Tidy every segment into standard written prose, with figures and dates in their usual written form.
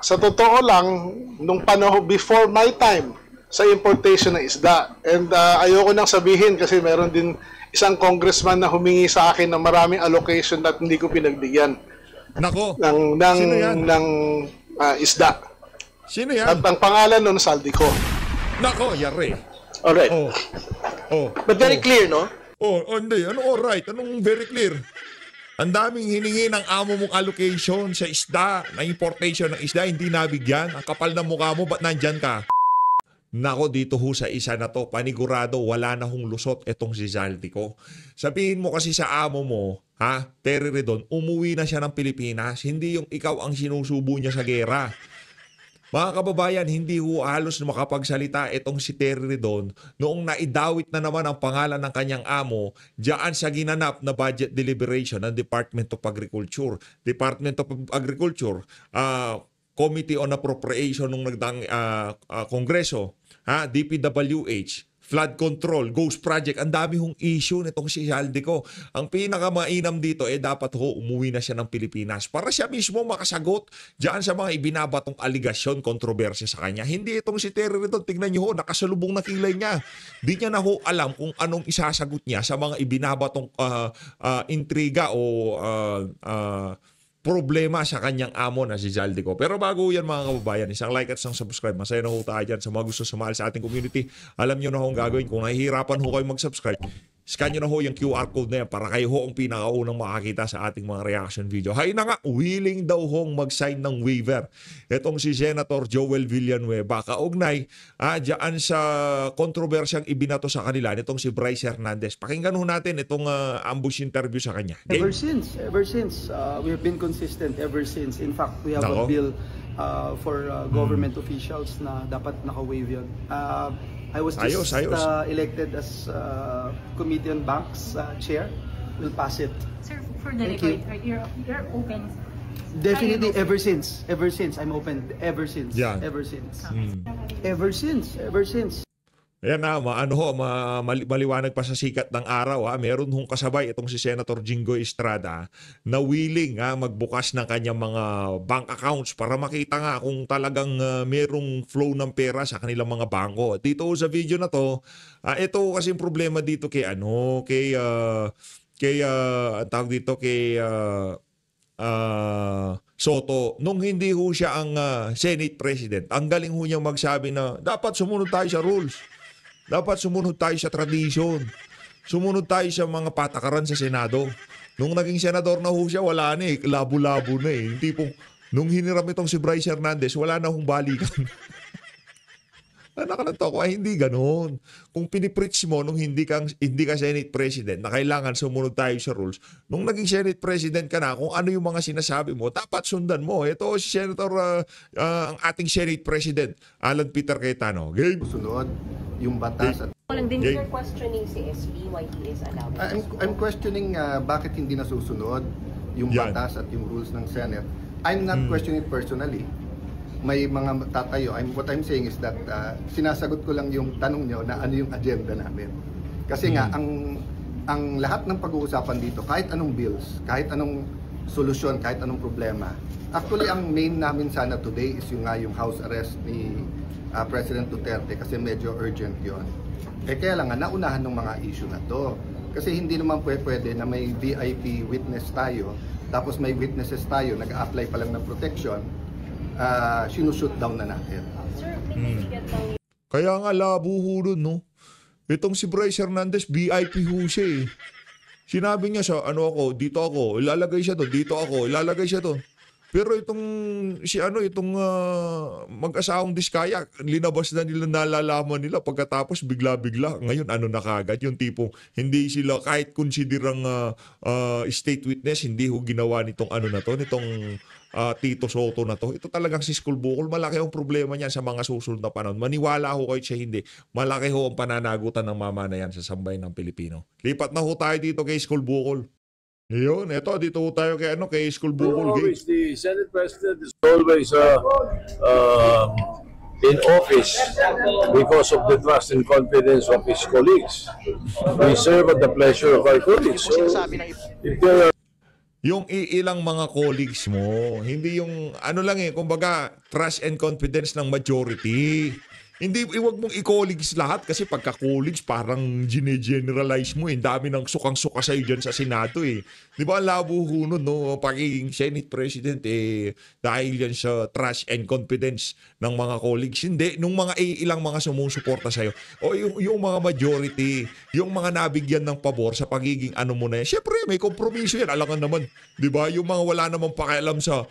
sa totoo lang, nung panahon before my time, sa importation ng isda. And ayoko nang sabihin kasi meron din isang congressman na humingi sa akin ng maraming allocation at hindi ko pinagbigyan. Nako, ng isda. Sino yan? At ang pangalan nun, Saldico. Nako, yari. Alright. But very clear, no? Hindi. Alright? Anong very clear? Ang daming hiningi ng amo mong allocation sa isda, na importation ng isda, hindi nabigyan. Ang kapal ng mukha mo, ba't nandyan ka? Nako, dito ho sa isa na to, panigurado, wala na hong lusot etong si Saldico. Sabihin mo kasi sa amo mo, Terry Redon, umuwi na siya ng Pilipinas, hindi yung ikaw ang sinusubo niya sa gera. Mga kababayan, hindi ho halos makapagsalita itong si Terry Redon noong naidawit na naman ang pangalan ng kanyang amo diyan sa ginanap na budget deliberation ng Department of Agriculture. Department of Agriculture, Committee on Appropriation nung nagdaang Kongreso, DPWH, flood control, ghost project, ang dami hong issue nitong si Saldico. Ang pinakamainam dito dapat umuwi na siya ng Pilipinas para siya mismo makasagot diyan sa mga ibinabatong aligasyon, kontrobersya sa kanya. Hindi itong si Terry Redon, tingnan niyo nakasalubong na kilay niya. Di niya na alam kung anong isasagot niya sa mga ibinabatong intriga o problema sa kanyang amo na si Saldico. Pero bago yan mga kababayan, isang like at isang subscribe. Masaya na ho tayo dyan sa mga gusto sumali sa ating community. Alam nyo na ho ang gagawin. Kung nahihirapan ho kayo mag-subscribe, scan nyo na ho yung QR code na yan para kayo ho ang pinakaunang makakita sa ating mga reaction video. Hay na nga, willing daw hong mag-sign ng waiver. Itong si Senator Joel Villanueva, kaugnay dyan sa kontrobersyang ibinato sa kanila nitong si Bryce Hernandez. Pakinggan ho natin itong ambush interview sa kanya. Okay? Ever since, we have been consistent ever since. In fact, we have a bill for government officials na dapat naka-waive yun. I was just elected as Committee on Banks Chair. We'll pass it. Sir, for the record, you're open? Definitely, ever since I'm open. Ever since. Ever since. Ayan na, maliwanag pa sa sikat ng araw. Meron hong kasabay itong si Senator Jinggoy Estrada na willing magbukas ng kanyang mga bank accounts para makita nga kung talagang merong flow ng pera sa kanilang mga bangko. Dito sa video na to, ito kasi yung problema dito kay Soto. Nung hindi ho siya ang Senate President, ang galing ho niyang magsabi na dapat sumunod tayo sa rules. Dapat sumunod tayo sa tradition. Sumunod tayo sa mga patakaran sa Senado. Nung naging senador na ho siya, wala na labo-labo na Yung tipong, nung hiniram itong si Bryce Hernandez, wala na hong balikan. Nakalanto ko, hindi ganon. Kung pinipreach mo nung hindi ka Senate President na kailangan sumunod tayo sa rules, nung naging Senate President ka na, kung ano yung mga sinasabi mo, dapat sundan mo. Ito si Senator, ang ating Senate President, Alan Peter Cayetano. Game. Sunod yung batas at You're questioning si SB why he is allowed. I'm questioning bakit hindi nasusunod yung batas at yung rules ng Senate. I'm not questioning it personally. May mga tatayo. What I'm saying is that sinasagot ko lang yung tanong nyo na ano yung agenda namin. Kasi nga, ang lahat ng pag-uusapan dito, kahit anong bills, kahit anong solusyon, kahit anong problema, actually, ang main namin sana today is yung house arrest ni President Duterte kasi medyo urgent yon. Kaya lang nga, naunahan ng mga issue na to. Kasi hindi naman pwede na may VIP witness tayo, tapos may witnesses tayo, nag-a-apply pa lang ng protection, sinushoot down na natin. Kaya nga labo ho dun, no? Itong si Bryce Hernandez, VIP ho siya Sinabi niya sa dito ako, ilalagay siya doon, dito ako, ilalagay siya doon. Pero itong mag-asawang Diskaya, linabas na nila, nalalaman nila pagkatapos bigla-bigla. Ngayon na kagad yung tipong hindi sila kahit konsiderang state witness, hindi ho ginawa nitong nitong Tito Soto na to. Ito talagang si School Bukol, malaki ang problema niyan sa mga susunod na panahon. Maniwala ho kayo siya hindi. Malaki ho ang pananagutan ng mamanayan sa sambayan ng Pilipino. Lipat na ho tayo dito kay School Bukol. Yun, dito tayo kay School Bukol. Always, the Senate President is always in office because of the trust and confidence of his colleagues. We serve at the pleasure of our colleagues. So, if there are yung ilang mga colleagues mo, hindi yung ano lang kumbaga trust and confidence ng majority. Hindi, iwag mong i-colleagues lahat kasi pagka-colleagues parang gine-generalize mo. Dami ng sukang-suka sa'yo dyan sa Senado eh. Di ba ang labo hunod, no? Pagiging Senate President dahil yan sa trust and confidence ng mga colleagues. Hindi, nung mga ilang mga sumusuporta sa'yo. O yung mga majority, yung mga nabigyan ng pabor sa pagiging ano mo na yan. Siyempre, may kompromiso yan. Alangan naman, di ba? Yung mga wala namang pakialam sa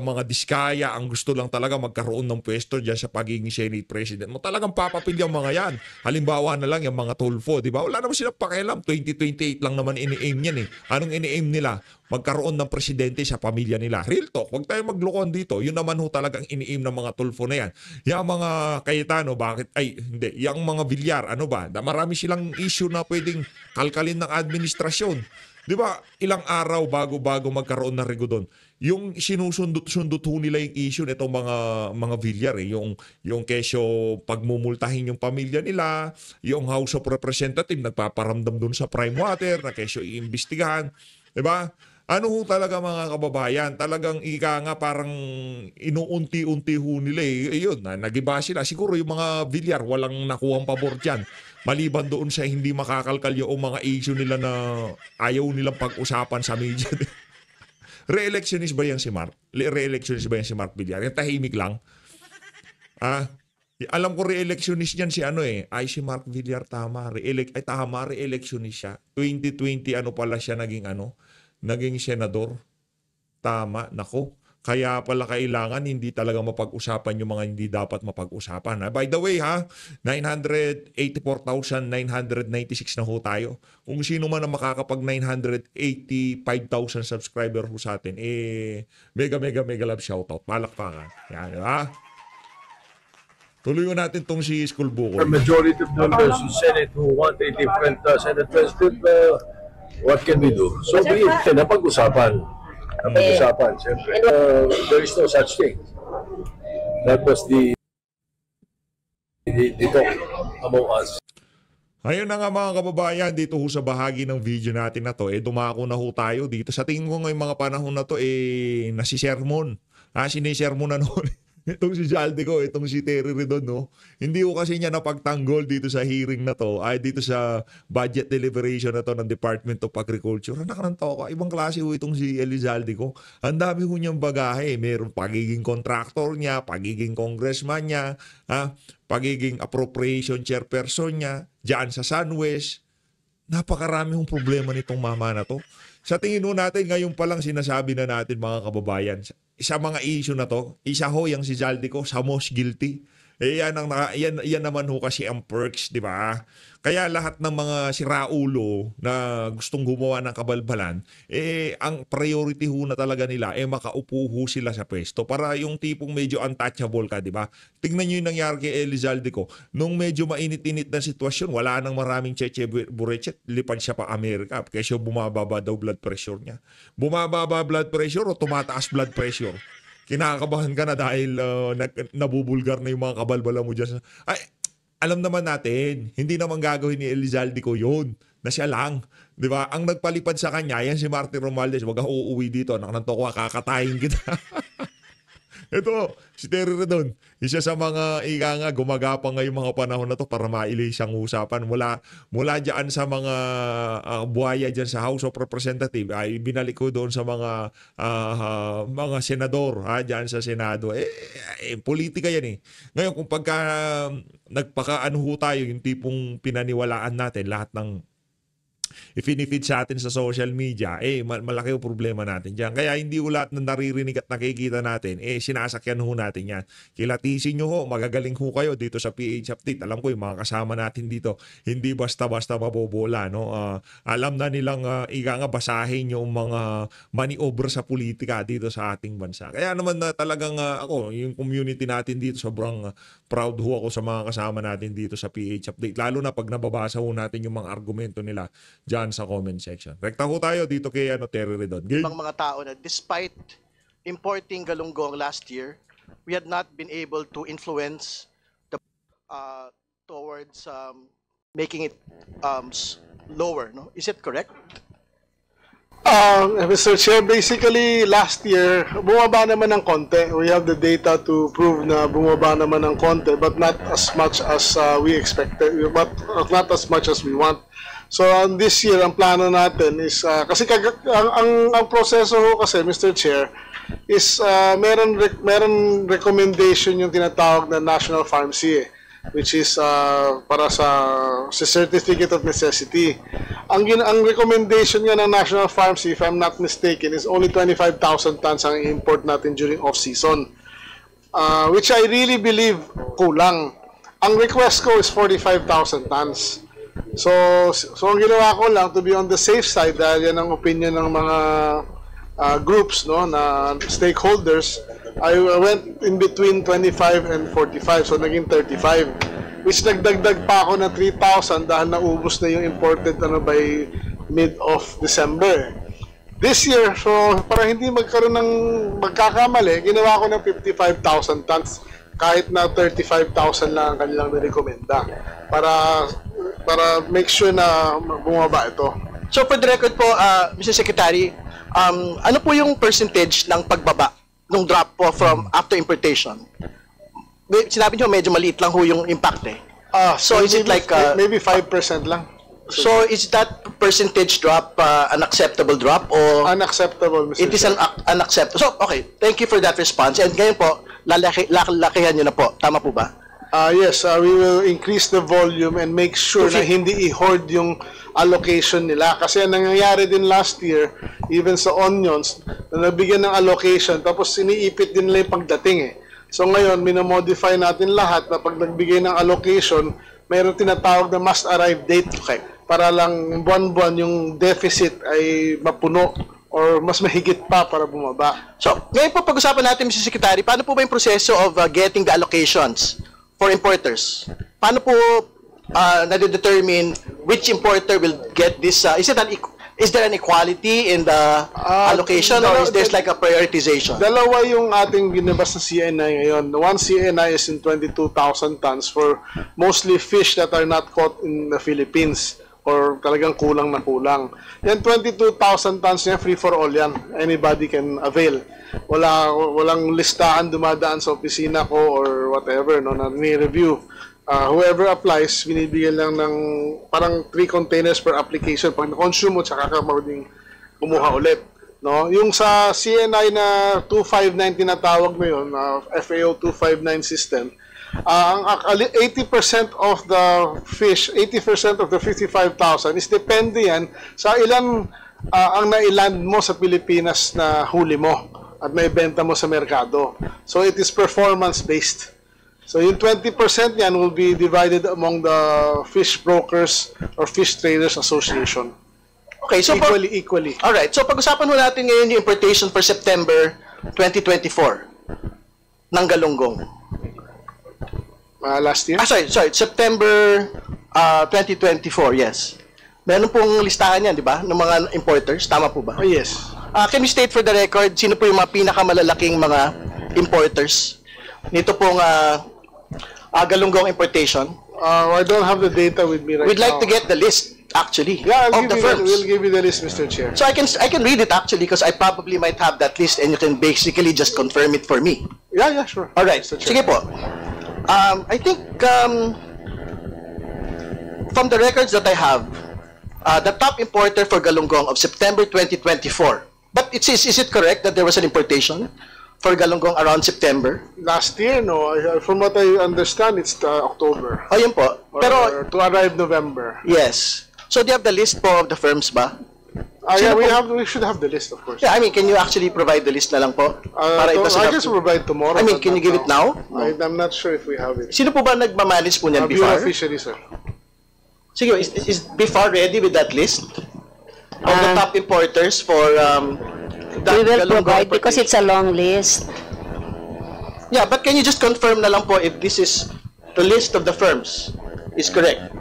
mga diskaya, ang gusto lang talaga magkaroon ng pwesto dyan sa pagiging Senate President mo, talagang papapil yung mga yan. Halimbawa na lang yung mga Tulfo, di ba? Wala naman silang pakialam. 2028 lang naman ini-aim yan eh. Anong ini-aim nila? Magkaroon ng presidente sa pamilya nila. Real talk, huwag tayo maglukon dito. Yun naman ho talagang ini-aim ng mga Tulfo na yan. Yung mga Cayetano, bakit? Ay, hindi. Yung mga Villar, ano ba? Marami silang issue na pwedeng kalkalin ng administrasyon. Di ba? Ilang araw bago magkaroon ng rego doon. Yung sinusundot-sundot ho nila yung issue nitong mga Villar yung kesyo pagmumultahin yung pamilya nila, yung House of Representatives nagpaparamdam doon sa prime water na kesyo iimbestigahan, 'di ba? Ano ho talaga mga kababayan, talagang ika nga parang inuunti-unti ho nila yun, nagiba sila. Siguro yung mga Villar walang nakuhang pabor dyan. Maliban doon sa hindi makakalkal yung mga issue nila na ayaw nilang pag-usapan sa media. Re-electionist ba yan si Mark? Re-electionist ba yan si Mark Villar? Yung tahimik lang. Alam ko re-electionist yan si Ay si Mark Villar tama. Re-electionist siya. 2020 pala siya naging senador. Tama, nako. Kaya pala kailangan hindi talaga mapag-usapan yung mga hindi dapat mapag-usapan. By the way 984,996 na ho tayo. Kung sino man ang makakapag 985,000 subscriber ho sa atin, mega love shoutout. Palakpakan. Yan, di ba? Tuloy natin tong si School Buko. The majority of members in Senate who want a different Senate President, what can we do? So be it, napag-usapan. Siyempre. There is no such thing. That was the talk among us. Ayun na nga mga kababayan, dito ho sa bahagi ng video natin na to, dumako na ho tayo dito. Sa tingin ko ngayong mga panahon na to, nasisermon. Sinisermon na noon. Itong si Jaldico, itong si Terry Redon, no? Hindi ko kasi niya napagtanggol dito sa hearing na to, dito sa budget deliberation na to ng Department of Agriculture. Nakananto ko, ibang klase ho itong si Elizalde ko. Ang dami ho niyang bagahe. Meron pagiging contractor niya, pagiging congressman niya, pagiging appropriation chairperson niya, dyan sa SunWest. Napakarami hong problema nitong mama na to. Sa tingin ho natin, ngayon pa lang sinasabi na natin mga kababayan, sa mga issue na to, isa ho yung si Jaldico sa most guilty. Yan naman ho kasi ang perks, di ba? Kaya lahat ng mga siraulo na gustong gumawa ng kabalbalan, ang priority ho na talaga nila, makaupo ho sila sa pwesto para yung tipong medyo untouchable ka, di ba? Tingnan nyo yung nangyari kay Elizalde ko. Nung medyo mainit-init na sitwasyon, wala nang maraming Cheche Burechet, lipad siya pa Amerika kasi bumababa daw blood pressure niya. Bumababa blood pressure o tumataas blood pressure? Kinakabahan ka na dahil nabubulgar na yung mga kabalbala mo dyan. Ay, alam naman natin, hindi naman gagawin ni Elizalde ko yun, na siya lang. Di ba? Ang nagpalipad sa kanya, yan si Martin Romualdez, wag kang uuwi dito, nakakanta ko, kakatayin kita. Ito, si Terry Redon, isa sa mga gumagapang ngayong mga panahon na to para mailis ang usapan. Mula dyan sa mga buhaya dyan sa House of Representatives, ay binalik ko doon sa mga senador dyan sa Senado. Politika yan Ngayon, kung pagka nagpakaano tayo, yung tipong pinaniwalaan natin lahat ng ifinifeed sa atin sa social media, malaki yung problema natin dyan. Kaya hindi ko lahat na naririnig at nakikita natin, sinasakyan ho natin yan. Kilatisin nyo ho, magagaling ho kayo dito sa PH Update. Alam ko yung mga kasama natin dito, hindi basta-basta mabobola, no? Alam na nilang basahin yung mga maniobra sa politika dito sa ating bansa. Kaya naman talagang ako, yung community natin dito, sobrang proud ho ako sa mga kasama natin dito sa PH Update. Lalo na pag nababasa ho natin yung mga argumento nila dyan sa comment section. Rekta ho tayo dito kay Terry Redon. Mga tao na despite importing galunggong last year, we had not been able to influence the towards making it lower. No, is it correct? Mr. Chair, basically last year, bumaba naman ng konti. We have the data to prove na bumaba naman ng konti, but not as much as we expected, but not as much as we want. So this year, ang plano natin is, kasi ang proseso ho kasi, Mr. Chair, is meron recommendation yung tinatawag na National Pharmacy, which is para sa Certificate of Necessity. Ang recommendation nga ng National Pharmacy, if I'm not mistaken, is only 25,000 tons ang import natin during off-season, which I really believe kulang. Ang request ko is 45,000 tons. So ang ginawa ko lang, to be on the safe side, dahil yan ang opinion ng mga groups, no, na stakeholders, I went in between 25 and 45, so naging 35, which nagdagdag pa ako na 3,000 dahil naubos na yung imported by mid of December. This year, so para hindi magkaroon ng magkakamali, ginawa ko ng 55,000 tons, kahit na 35,000 lang ang kanilang nirekomenda, para make sure na bumaba ito. So for the record po, Mr. Secretary, ano po yung percentage ng pagbaba nung drop po from after importation? Sinabi niyo medyo maliit lang ho yung impact eh. So is it like maybe 5% lang? So is that percentage drop an acceptable drop or unacceptable, Mr. It is an unacceptable. So okay, thank you for that response. And ngayon po, lalakihan niyo na po. Tama po ba? Yes, we will increase the volume and make sure na hindi i-hoard yung allocation nila. Kasi ang nangyayari din last year, even sa onions, na nabigyan ng allocation, tapos iniipit din nila yung pagdating eh. So ngayon, minomodify natin lahat na pag nagbigay ng allocation, mayroon tinatawag na must arrive date. Okay. Para lang buwan-buwan yung deficit ay mapuno or mas mahigit pa para bumaba. So, ngayon po pag-usapan natin, Mr. Secretary, paano po ba yung proseso of getting the allocations for importers? Paano po na-determine which importer will get this? Is there an equality in the allocation or is there like a prioritization? Dalawa yung ating binabas na CNI ngayon. One CNI is in 22,000 tons for mostly fish that are not caught in the Philippines or talagang kulang na kulang. Yan 22,000 tons niya, free for all yan. Anybody can avail. Walang listahan dumadaan sa opisina ko or whatever, no, na ni-review. Whoever applies, binibigyan lang ng parang 3 containers per application. Pag na-consume mo, tsaka ka mauling kumuha ulit. No? Yung sa CNI na 259 tinatawag na yun, FAO 259 system, ang 80% of the fish, 80% of the 55,000 is depende yan sa ilan ang nailand mo sa Pilipinas na huli mo at naibenta mo sa merkado. So it is performance-based. So yung 20% yan will be divided among the fish brokers or fish traders association. Okay, so equally. All right. So pag-usapan mo natin ngayon yung importation for September 2024 ng galunggong. Last year? Sorry, September 2024, yes. Meron pong listahan yan, di ba? Ng mga importers, tama po ba? Yes. Can you state for the record, sino po yung mga pinakamalalaking mga importers nito pong galunggong importation? I don't have the data with me right now. We'd like to get the list, actually, of the firms. We'll give you the list, Mr. Chair. So I can read it actually because I probably might have that list and you can basically just confirm it for me. Yeah, sure. All right. Sige po. I think from the records that I have, the top importer for galunggong of September 2024. But is it correct that there was an importation for galunggong around September? Last year, no. From what I understand, it's October. Oh, yun po. Pero to arrive November. Yes. So do you have the list po of the firms ba? Yeah, we should have the list, of course. Yeah, I mean, can you actually provide the list na lang po? Para I just provide tomorrow. I mean, can you give it now? No. I'm not sure if we have it. Sino po ba nagmamanage po niyan Bureau before? of Fisheries, sir. Sige, is before ready with that list of the top importers for we will provide because it's a long list. Yeah, but can you just confirm na lang po if this is the list of the firms is correct?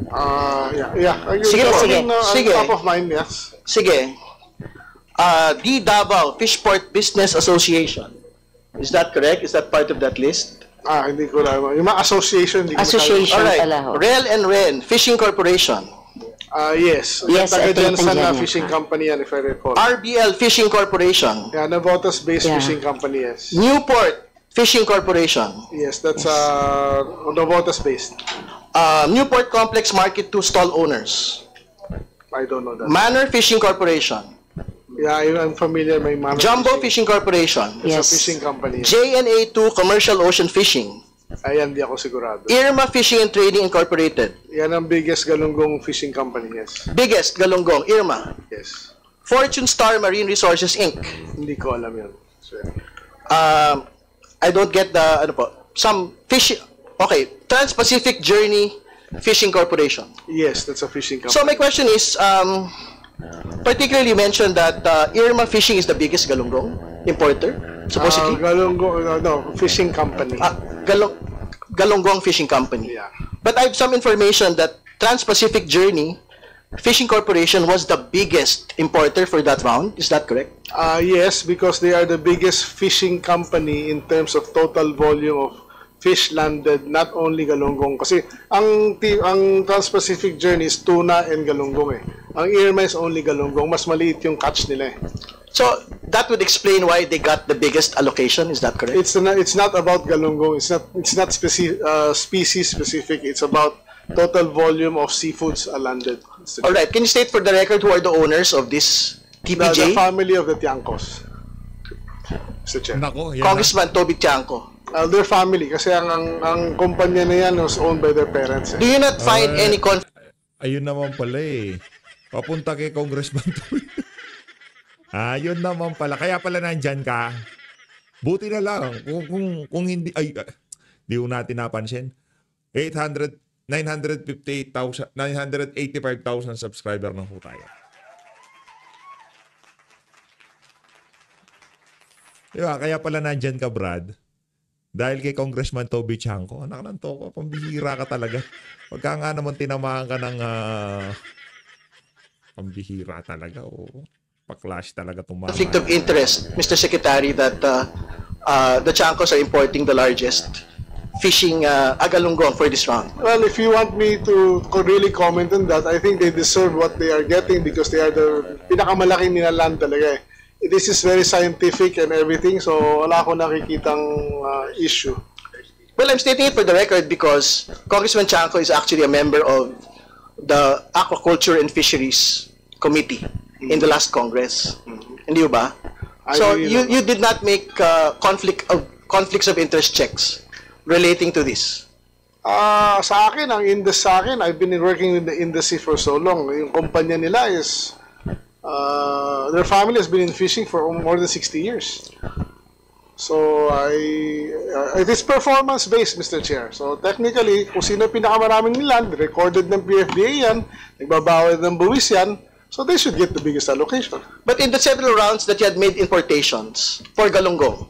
Yeah. Sige. Top of mind, yes. Sige. The Davao Fishport Business Association. Is that correct? Is that part of that list? Hindi ko alam. Yung mga association. Association pala. Alright. Rel and Ren Fishing Corporation. Yes. Yes, Taga I think Jensen na yan. fishing company yan, if I recall. RBL Fishing Corporation. Yeah, Navotas-based Yeah. fishing company, yes. Newport Fishing Corporation. Yes, that's Navotas-based. Newport Complex Market 2 stall owners. I don't know that. Manor Fishing Corporation. Yeah, I'm familiar. May Manor Jumbo Fishing Corporation. It's a Yes. fishing company. JNA2 Commercial Ocean Fishing. Ayan, di ako sigurado. Irma Fishing and Trading Incorporated. Yan ang biggest galunggong fishing company, yes. Biggest Galunggong, Irma. Yes. Fortune Star Marine Resources Inc. Hindi ko alam yun. So, I don't get the, ano po, some fishing, okay, Trans-Pacific Journey Fishing Corporation. yes, that's a fishing company. So my question is, particularly you mentioned that Irma Fishing is the biggest galunggong importer, supposedly. Galunggong, no, fishing company. Galunggong Fishing Company. Yeah. But I have some information that Trans-Pacific Journey Fishing Corporation was the biggest importer for that round. Is that correct? Yes, because they are the biggest fishing company in terms of total volume of fish landed, not only galunggong. Kasi ang Trans-Pacific Journey is tuna and galunggong eh. Ang Irma is only galunggong. Mas maliit yung catch nila eh. So that would explain why they got the biggest allocation. Is that correct? It's not about galunggong. It's not species specific. It's about total volume of seafoods landed. All right. Can you state for the record who are the owners of this TPJ? The family of the Tiangcos. Mr. Chair. Nako, yan Congressman Toby Tiangco. Their family kasi ang kumpanya na yan was owned by their parents. Do you not find any conflict? Ayun naman pala eh. Papunta kay Congressman Toby. Ayun naman pala. Kaya pala nandyan ka. Buti na lang. Kung hindi, di ko natin napansin. 985,000 subscriber na po tayo. Diba? Kaya pala nandyan ka, Brad. Dahil kay Congressman Toby Tiangco. Anak ng toko, pambihira ka talaga. Pagka nga naman tinamaan ka ng pambihira talaga. Pa-clash talaga tumama. Conflict of interest, Mr. Secretary, that the Tiangcos are importing the largest fishing agalunggong for this round. Well, if you want me to really comment on that, I think they deserve what they are getting because they are the pinakamalaking nilaland talaga eh. This is very scientific and everything, so wala akong nakikitang issue. Well, I'm stating it for the record because Congressman Tiangco is actually a member of the Aquaculture and Fisheries Committee in the last Congress. Hindi ba? So you did not make conflicts of interest checks relating to this. Sa akin, I've been working in the industry for so long. Yung kumpanya nila is their family has been in fishing for more than 60 years. So it is performance-based, Mr. Chair. So technically, kung sino pinakamaraming niland, recorded ng PFDA yan, nagbabawal ng buwis yan, so they should get the biggest allocation. But in the several rounds that you had made importations for galunggong,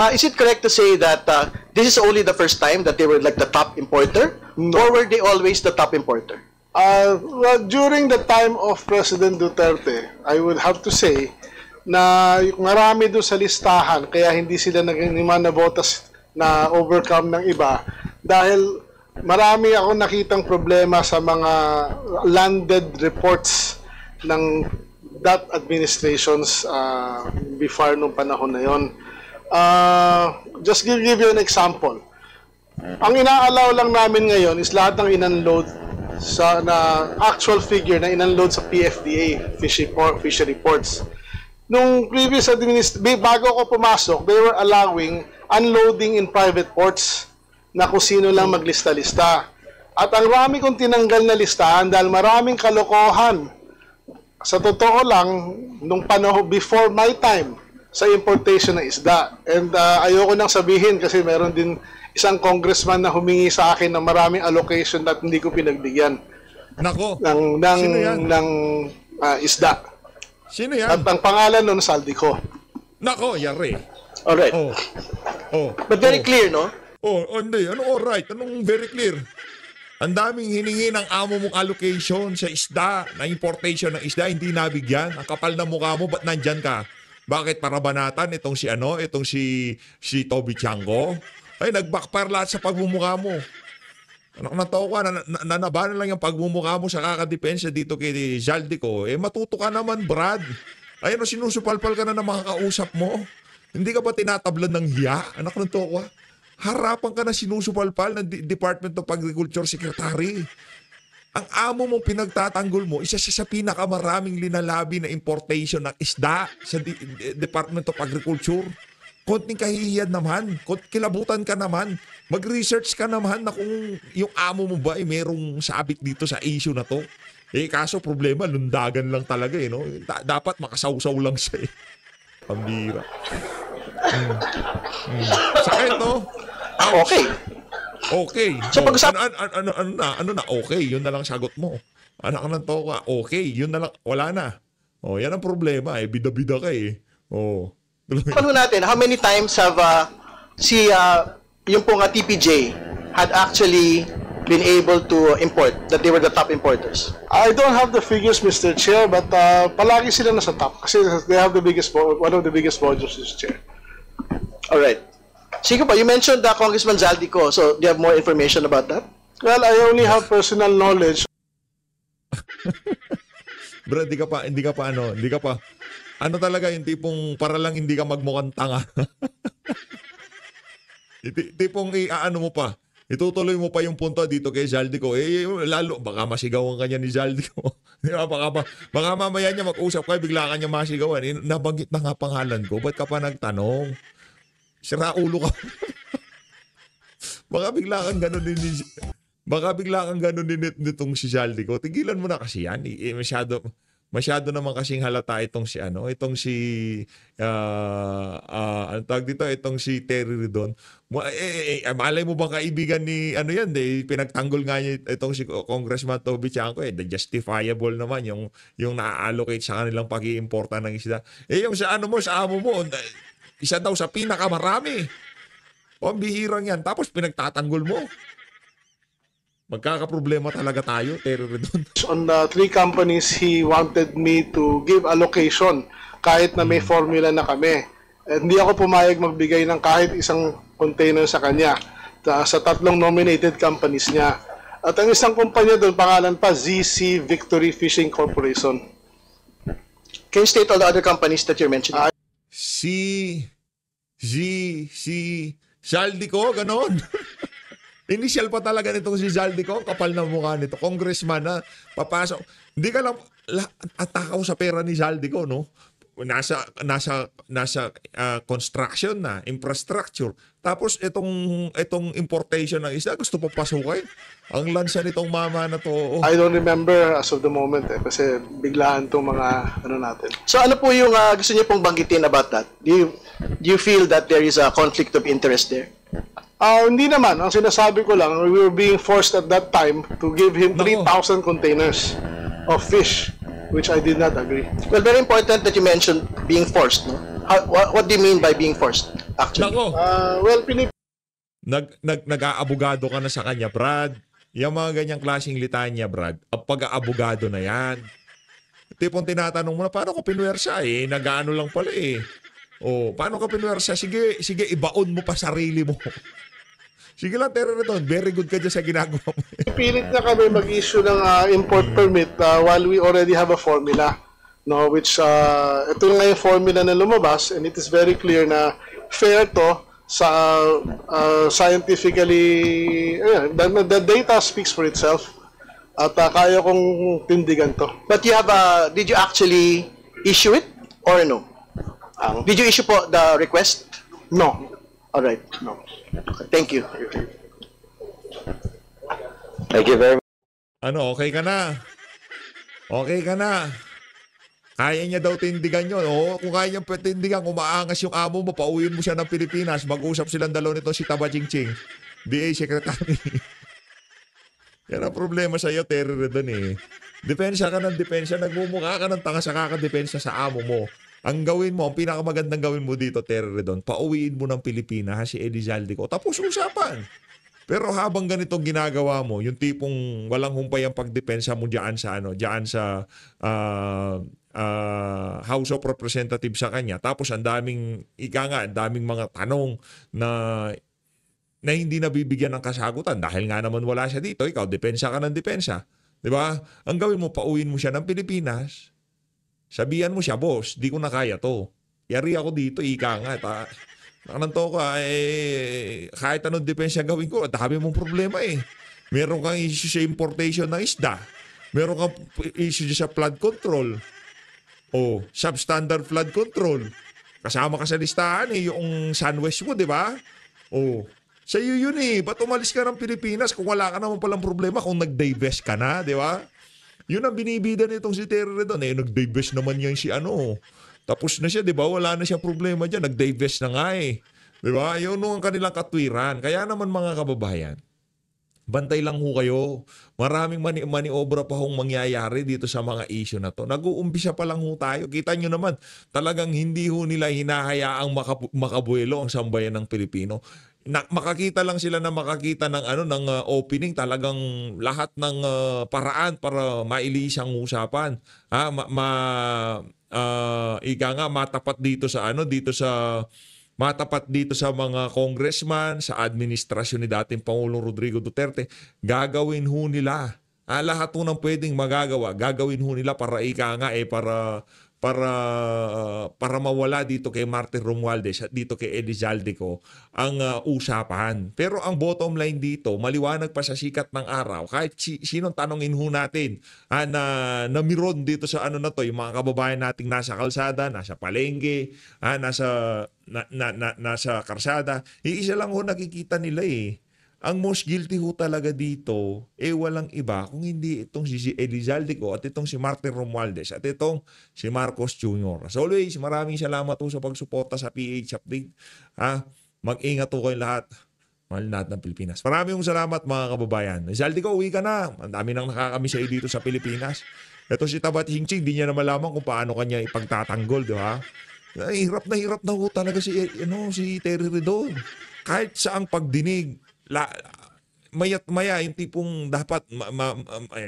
is it correct to say that this is only the first time that they were like the top importer? No. Or were they always the top importer? Well, during the time of President Duterte, I would have to say na marami doon sa listahan kaya hindi sila naging mga botas na overcome ng iba dahil marami ako nakitang problema sa mga landed reports ng that administrations before nung panahon na yon. Just give you an example. Ang inaalaw lang namin ngayon is lahat ng in-unload sa na actual figure na in-unload sa PFDA fishery ports. Nung previous administration, bago ako pumasok, they were allowing unloading in private ports na kung sino lang maglista-lista. At ang rami kong tinanggal na listahan dahil maraming kalokohan. Sa totoo lang, nung panahon before my time sa importation ng isda. And ayoko nang sabihin kasi meron din isang congressman na humingi sa akin ng maraming allocation at hindi ko pinagbigyan. Nako. Sino yan? Ng isda. Sino yan? At ang pangalan nun, Saldico. Nako, yari. Alright. But very clear, no? Hindi. Alright? Anong very clear? Ang daming hiningi ng amo mong allocation sa isda, na importation ng isda, hindi nabigyan. Ang kapal na mukha mo, ba't nandyan ka? Bakit para banatan itong si Toby Tiangco? Ay, nag-backfire lahat sa pagmumukha mo. Anak na tao ka, nanabanan lang yung pagmumukha mo sa kakadepensa dito kay Zaldico. Matuto ka naman, Brad. Ayun, sinusupalpal ka na ng mga kausap mo. Hindi ka ba tinatablan ng hiya? Anak ng tao ka. Harapan ka na sinusupalpal ng Department of Agriculture Secretary. Ang amo mong pinagtatanggol mo, isa siya sa pinakamaraming linalabi na importation ng isda sa Department of Agriculture. Konting kahihiyan naman, kilabutan ka naman, mag-research ka naman na kung yung amo mo ba ay merong sabit dito sa issue na to. Kaso problema, lundagan lang talaga no? Dapat makasawsaw lang siya Pambira. Sakit no? Okay. Okay. So pag-usap... Ano na? Okay. Yun na lang sagot mo. Anak ng toka. Okay. Yun na lang. Wala na. Yan ang problema Bida-bida ka Paano natin, how many times have yung pong TPJ had actually been able to import, that they were the top importers? I don't have the figures, Mr. Chair, but palagi sila nasa top kasi they have the biggest, one of the biggest volumes, Mr. Chair. All right. Sige pa, you mentioned Congressman Zaldico, so do you have more information about that? Well, I only have personal knowledge. Bro, hindi ka pa, ano talaga yung tipong para lang hindi ka magmukhang tanga. Tipong ano mo pa, itutuloy mo pa yung punto dito kay Zaldico. Lalo, baka masigawan ka niya ni Zaldico. Baka mamaya niya mag-usap kayo, bigla ka niya masigawan. Nabanggit na nga pangalan ko, ba't ka pa nagtanong? Sira ulo ka. Baka bigla kang gano'n din nitong si Zaldico. Tigilan mo na kasi yan. Masyado naman kasing halata itong si ano tawag dito, itong si Terry Ridon. Malay mo bang kaibigan ni yan pinagtanggol nga niya itong si Congressman Toby Chanco the justifiable naman yung na-allocate sa kanilang pag-iimporta ng isda. Yung sa amo mo, isa daw sa pinakamarami. Ang bihirang yan. Tapos pinagtatanggol mo. Magkakaproblema talaga tayo, Terry Ridon. On the 3 companies, he wanted me to give allocation kahit na may formula na kami. Hindi ako pumayag magbigay ng kahit isang container sa kanya sa 3 nominated companies niya. At ang isang kumpanya doon, pangalan pa, ZC Victory Fishing Corporation. Can you state all the other companies that you're mentioning? Zaldico, ganon. Initial pa talaga nitong si Zaldico, kapal na mukha nito. Congressman na papasok. Hindi ka lang atakaw sa pera ni Zaldico, no? Nasa construction na, infrastructure. Tapos itong importation ng isda, gusto pa pasukin. Ang lansa nitong mama na to. I don't remember as of the moment kasi biglaan itong mga natin. So ano po yung gusto niyo pong banggitin about that? Do you feel that there is a conflict of interest there? Hindi naman. Ang sinasabi ko lang, we were being forced at that time to give him 3,000 containers of fish, which I did not agree. Well, very important that you mentioned being forced. No? What do you mean by being forced, actually? Well, nag-aabogado ka na sa kanya, Brad. Yung mga ganyang klaseng litanya, Brad, pag-aabogado na yan. Tipong tinatanong mo na, paano ko pinuwersa? Nag-ano lang pala paano ka pinuwersa? Sige, ibaon mo pa sarili mo. Sige lang, Terry Ridon. Very good ka dyan sa ginagawa mo. Pilit na kami mag-issue ng import permit while we already have a formula. No, which, ito nga yung formula na lumabas and it is very clear na fair to sa scientifically, the data speaks for itself. At kaya kong tindigan to. But you have, did you actually issue it or no? Did you issue po the request? No. All right. No. Thank you. Thank you very much. Okay ka na? Okay ka na? Kaya niya daw tindigan yun. Kung kaya niyang tindigan, kung maangas yung amo mo, pauwiin mo siya ng Pilipinas, mag-usap silang dalaw nito si Taba Chingching, DA Secretary. Yan ang problema sa iyo, Terry Ridon Depensa ka ng depensa, nagmumukha ka ng tanga sa kakadepensa sa amo mo. Ang gawin mo, ang pinakamagandang gawin mo dito, Terry Ridon, pauwiin mo ng Pilipinas si Eddie Zaldico. Tapos usapan. Pero habang ganitong ginagawa mo, yung tipong walang humpay ang pagdepensa mo diyan sa House of Representatives sa kanya. Tapos ang daming mga tanong na na hindi nabibigyan ng kasagutan dahil nga naman wala siya dito, ikaw depensa ka ng depensa. 'Di ba? Ang gawin mo, pauwiin mo siya ng Pilipinas. Sabihan mo siya, boss, di ko na kaya to. Yari ako dito, ika nga. Nakananto ka, kahit anong depensa gawin ko, dami mong problema eh. Meron kang issue sa importation ng isda. Meron kang issue sa flood control. O, substandard flood control. Kasama ka sa listahan eh, yung SunWest mo, di ba? O, sa iyo yun eh. Ba't umalis ka ng Pilipinas kung wala ka naman palang problema kung nag-divest ka na, di ba? Yun ang binibida nitong si Terry Redon. Nag-divest naman yan si ano. Tapos na siya, di ba? Wala na siya problema dyan. Nag-divest na nga eh. Di ba? Yun ang kanilang katwiran. Kaya naman mga kababayan, bantay lang ho kayo. Maraming maniobra pa hong mangyayari dito sa mga issue na to. Nag-uumpisa pa lang ho tayo. Kita nyo naman, talagang hindi ho nila hinahayaang makabuelo ang sambayan ng Pilipino. Makakita lang sila na makakita ng opening, talagang lahat ng paraan para mailisang usapan. Ika nga matapat dito sa matapat dito sa mga congressman, sa administrasyon ni dating Pangulong Rodrigo Duterte. Gagawin ho nila. Lahat ho ng pwedeng magagawa, gagawin ho nila para ika nga para mawala dito kay Martin Romualdez at dito kay Elizalde ang usapan. Pero ang bottom line dito, maliwanag pa sa sikat ng araw, kahit sinong tanongin ho natin na miron dito sa na to, yung mga kababayan nating nasa kalsada, nasa palengke, nasa karsada, isa lang ho nakikita nila eh. Ang most guilty ho talaga dito, walang iba kung hindi itong si Elizalde at itong si Martin Romualdez at itong si Marcos Jr. As always, maraming salamat ho sa pagsuporta sa PH Update. Mag-ingat ho kayo lahat. Mahal natin ng Pilipinas. Maraming salamat mga kababayan. Elizalde, uwi ka na. Ang dami nang nakakamiss dito sa Pilipinas. Ito si Tabat Hingching, di niya na malaman kung paano kanya ipagtatanggol, di ba? Hirap na ho talaga si Terry Redon. Kahit saang pagdinig, maya't maya yung tipong dapat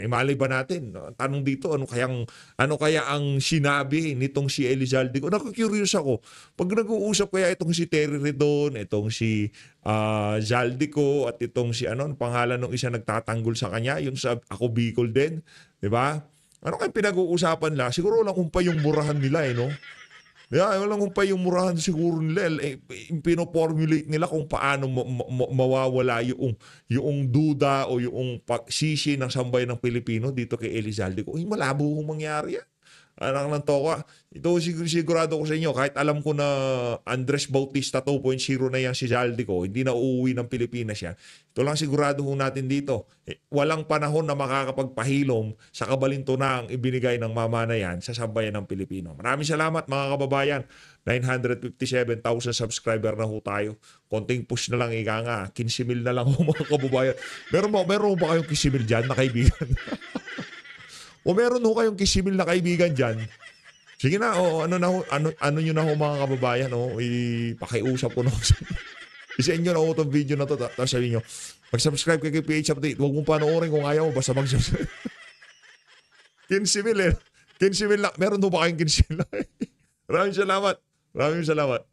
malay ba natin, tanong dito ano kaya ang sinabi nitong si Elizalde. Naku-curious ako pag nag-uusap kaya itong si Terry Redon, itong si Zalde at itong si pangalan ng isa nagtatanggol sa kanya, yung sa Ako Bicol din, di ba? Ano kaya pinag-uusapan lang? Siguro lang kung pa yung murahan nila no. Walang kung pa yung murahan siguro nila, pinoformulate nila kung paano mawawala yung duda o yung pagsisi ng sambayan ng Pilipino dito kay Elizalde. Malabo kung mangyari yan. Anong ng toka. Ito sigurado ko sa inyo, kahit alam ko na Andres Bautista 2.0 na yan si Zalde hindi na uuwi ng Pilipinas yan. Ito lang sigurado ho natin dito. Walang panahon na makakapagpahilom sa kabalintunang ibinigay ng mama na yan sa sambayan ng Pilipino. Maraming salamat mga kababayan. 957,000 subscriber na ho tayo. Konting push na lang, ika nga. 15,000 na lang ho mga kababayan. Meron ba kayong 15,000 dyan na kaibigan? O meron ho kayong kisimil na kaibigan dyan, sige na, ano nyo na ho mga kababayan, pakiusap ko na ho. Isa-inyo na ho itong video na to, tapos sabihin nyo, mag-subscribe kay PH Update, huwag mong panoorin kung ayaw mo, basta mag-subscribe. 15,000 meron ho ba kayong 15,000? Maraming salamat.